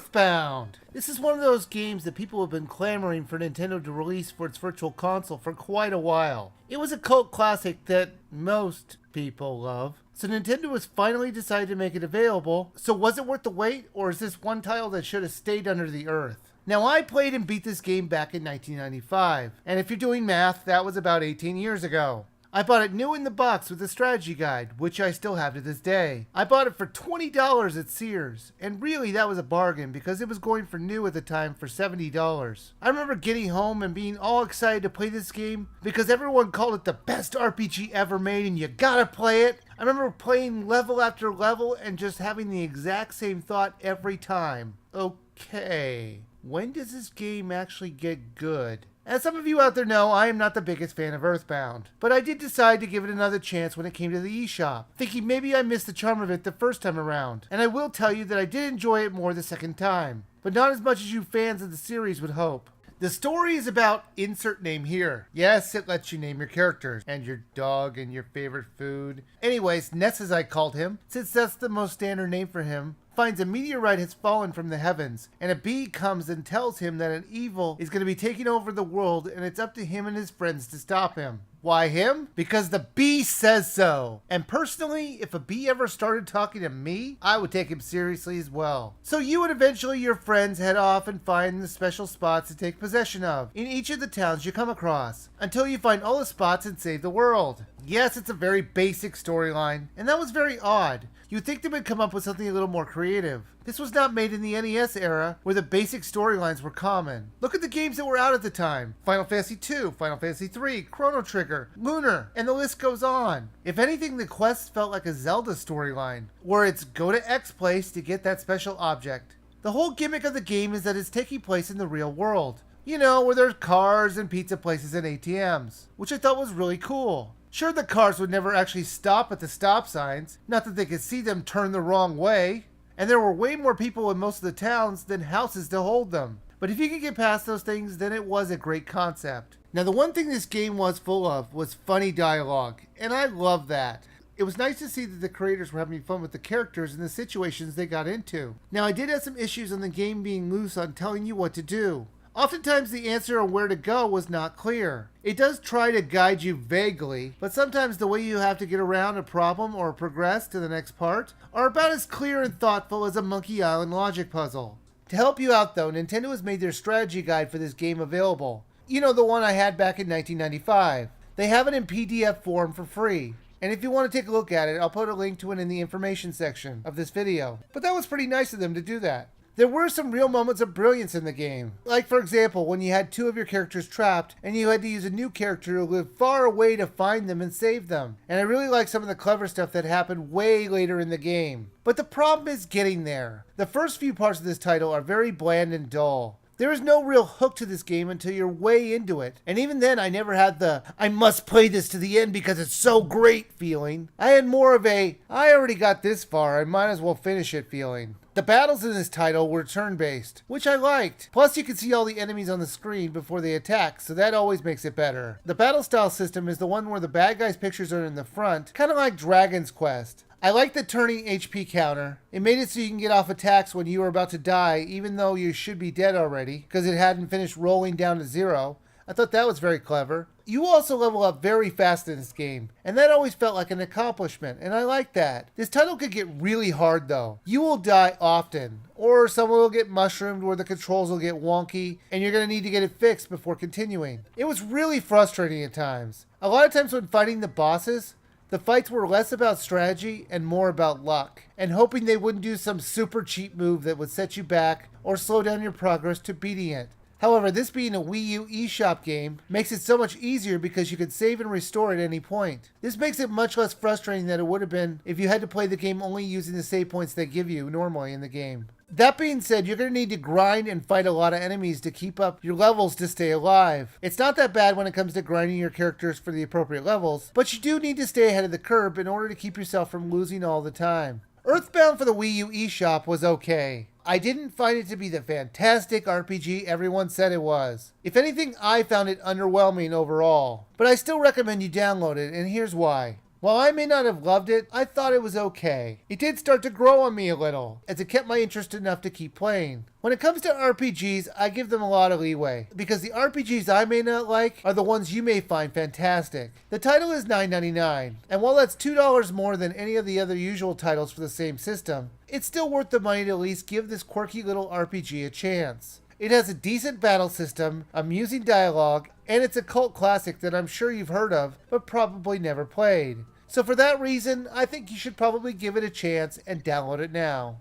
Earthbound! This is one of those games that people have been clamoring for Nintendo to release for its virtual console for quite a while. It was a cult classic that most people love, so Nintendo has finally decided to make it available. So was it worth the wait, or is this one title that should have stayed under the earth? Now, I played and beat this game back in 1995, and if you're doing math, that was about 18 years ago. I bought it new in the box with a strategy guide, which I still have to this day. I bought it for $20 at Sears, and really that was a bargain because it was going for new at the time for $70. I remember getting home and being all excited to play this game because everyone called it the best RPG ever made and you gotta play it. I remember playing level after level and just having the exact same thought every time. Okay, when does this game actually get good? As some of you out there know, I am not the biggest fan of Earthbound, but I did decide to give it another chance when it came to the eShop, thinking maybe I missed the charm of it the first time around, and I will tell you that I did enjoy it more the second time, but not as much as you fans of the series would hope. The story is about insert name here. Yes, it lets you name your characters, and your dog, and your favorite food. Anyways, Ness as I called him, since that's the most standard name for him, finds a meteorite has fallen from the heavens, and a bee comes and tells him that an evil is going to be taking over the world, and it's up to him and his friends to stop him. Why him? Because the bee says so. And personally, if a bee ever started talking to me, I would take him seriously as well. So you and eventually your friends head off and find the special spots to take possession of in each of the towns you come across, until you find all the spots and save the world. Yes, it's a very basic storyline, and that was very odd. You'd think they would come up with something a little more creative. This was not made in the NES era, where the basic storylines were common. Look at the games that were out at the time. Final Fantasy II, Final Fantasy III, Chrono Trigger, Lunar, and the list goes on. If anything, the quest felt like a Zelda storyline, where it's go to X place to get that special object. The whole gimmick of the game is that it's taking place in the real world. You know, where there's cars and pizza places and ATMs, which I thought was really cool. Sure, the cars would never actually stop at the stop signs, not that they could see them turn the wrong way. And there were way more people in most of the towns than houses to hold them. But if you could get past those things, then it was a great concept. Now, the one thing this game was full of was funny dialogue, and I love that. It was nice to see that the creators were having fun with the characters and the situations they got into. Now, I did have some issues on the game being loose on telling you what to do. Oftentimes the answer on where to go was not clear. It does try to guide you vaguely, but sometimes the way you have to get around a problem or progress to the next part are about as clear and thoughtful as a Monkey Island logic puzzle. To help you out though, Nintendo has made their strategy guide for this game available. You know, the one I had back in 1995. They have it in PDF form for free. And if you want to take a look at it, I'll put a link to it in the information section of this video. But that was pretty nice of them to do that. There were some real moments of brilliance in the game. Like, for example, when you had two of your characters trapped and you had to use a new character who lived far away to find them and save them. And I really like some of the clever stuff that happened way later in the game. But the problem is getting there. The first few parts of this title are very bland and dull. There is no real hook to this game until you're way into it. And even then, I never had the, I must play this to the end because it's so great feeling. I had more of a, I already got this far, I might as well finish it feeling. The battles in this title were turn-based, which I liked. Plus, you can see all the enemies on the screen before they attack, so that always makes it better. The battle style system is the one where the bad guys' pictures are in the front, kind of like Dragon's Quest. I like the turning HP counter. It made it so you can get off attacks when you were about to die, even though you should be dead already, because it hadn't finished rolling down to 0. I thought that was very clever. You also level up very fast in this game, and that always felt like an accomplishment, and I like that. This title could get really hard though. You will die often, or someone will get mushroomed where the controls will get wonky, and you're going to need to get it fixed before continuing. It was really frustrating at times. A lot of times when fighting the bosses, the fights were less about strategy and more about luck, and hoping they wouldn't do some super cheap move that would set you back or slow down your progress to beating it. However, this being a WiiU eShop game makes it so much easier because you can save and restore at any point. This makes it much less frustrating than it would have been if you had to play the game only using the save points they give you normally in the game. That being said, you're going to need to grind and fight a lot of enemies to keep up your levels to stay alive. It's not that bad when it comes to grinding your characters for the appropriate levels, but you do need to stay ahead of the curve in order to keep yourself from losing all the time. Earthbound for the WiiU eShop was okay. I didn't find it to be the fantastic RPG everyone said it was. If anything, I found it underwhelming overall. But I still recommend you download it, and here's why. While I may not have loved it, I thought it was okay. It did start to grow on me a little, as it kept my interest enough to keep playing. When it comes to RPGs, I give them a lot of leeway, because the RPGs I may not like are the ones you may find fantastic. The title is $9.99, and while that's $2 more than any of the other usual titles for the same system, it's still worth the money to at least give this quirky little RPG a chance. It has a decent battle system, amusing dialogue, and it's a cult classic that I'm sure you've heard of, but probably never played. So for that reason, I think you should probably give it a chance and download it now.